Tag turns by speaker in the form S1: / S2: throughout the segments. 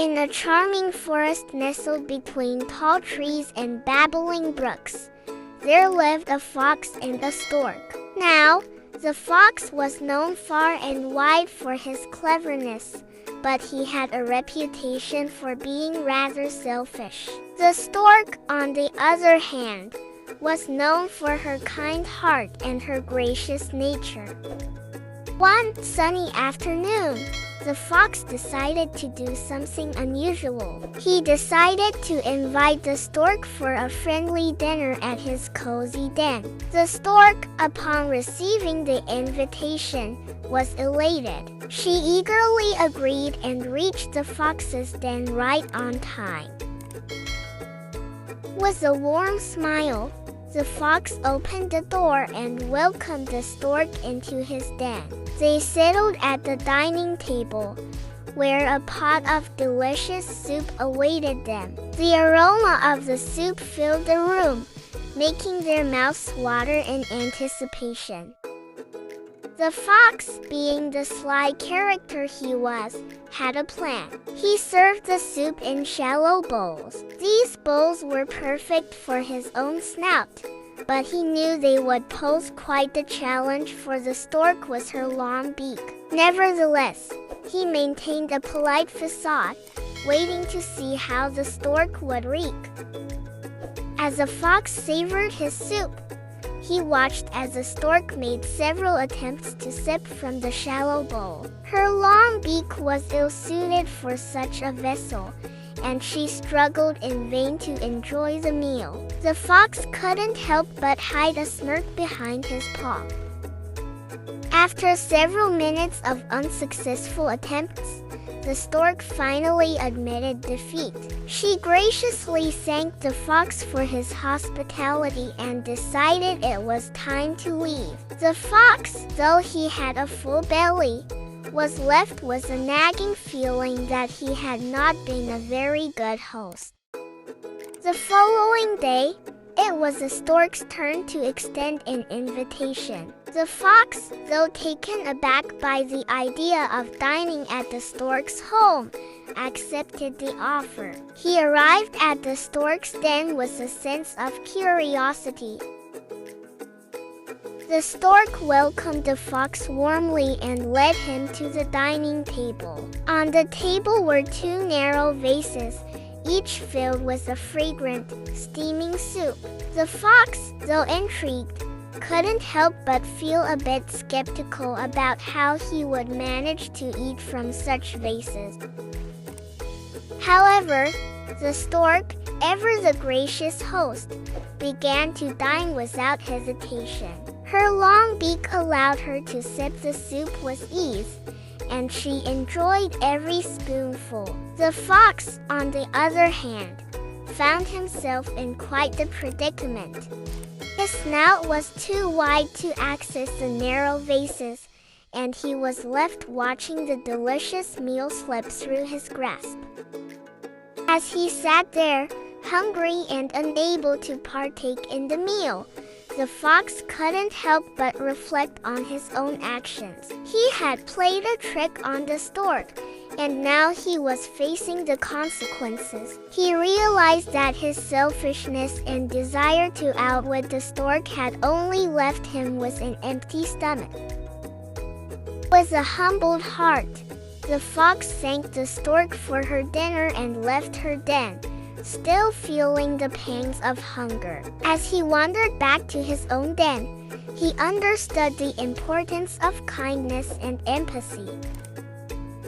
S1: In a charming forest nestled between tall trees and babbling brooks, there lived a fox and a stork. Now, the fox was known far and wide for his cleverness, but he had a reputation for being rather selfish. The stork, on the other hand, was known for her kind heart and her gracious nature. One sunny afternoon, the fox decided to do something unusual. He decided to invite the stork for a friendly dinner at his cozy den. The stork, upon receiving the invitation, was elated. She eagerly agreed and reached the fox's den right on time. With a warm smile, the fox opened the door and welcomed the stork into his den. They settled at the dining table, where a pot of delicious soup awaited them. The aroma of the soup filled the room, making their mouths water in anticipation. The fox, being the sly character he was, had a plan. He served the soup in shallow bowls. These bowls were perfect for his own snout, but he knew they would pose quite the challenge for the stork with her long beak. Nevertheless, he maintained a polite facade, waiting to see how the stork would react. As the fox savored his soup, he watched as the stork made several attempts to sip from the shallow bowl. Her long beak was ill-suited for such a vessel, and she struggled in vain to enjoy the meal. The fox couldn't help but hide a smirk behind his paw. After several minutes of unsuccessful attempts, the stork finally admitted defeat. She graciously thanked the fox for his hospitality and decided it was time to leave. The fox, though he had a full belly, was left with a nagging feeling that he had not been a very good host. The following day, it was the stork's turn to extend an invitation. The fox, though taken aback by the idea of dining at the stork's home, accepted the offer. He arrived at the stork's den with a sense of curiosity. The stork welcomed the fox warmly and led him to the dining table. On the table were two narrow vases, each filled with a fragrant, steaming soup. The fox, though intrigued, couldn't help but feel a bit skeptical about how he would manage to eat from such vases. However, the stork, ever the gracious host, began to dine without hesitation. Her long beak allowed her to sip the soup with ease, and she enjoyed every spoonful. The fox, on the other hand, found himself in quite the predicament. His snout was too wide to access the narrow vases, and he was left watching the delicious meal slip through his grasp. As he sat there, hungry and unable to partake in the meal, the fox couldn't help but reflect on his own actions. He had played a trick on the stork, and now he was facing the consequences. He realized that his selfishness and desire to outwit the stork had only left him with an empty stomach. With a humbled heart, the fox thanked the stork for her dinner and left her den, still feeling the pangs of hunger. As he wandered back to his own den, he understood the importance of kindness and empathy.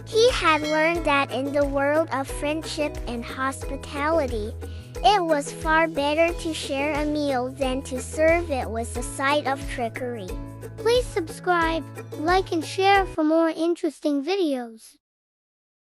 S1: He had learned that in the world of friendship and hospitality, it was far better to share a meal than to serve it with a side of trickery.
S2: Please subscribe, like and share for more interesting videos.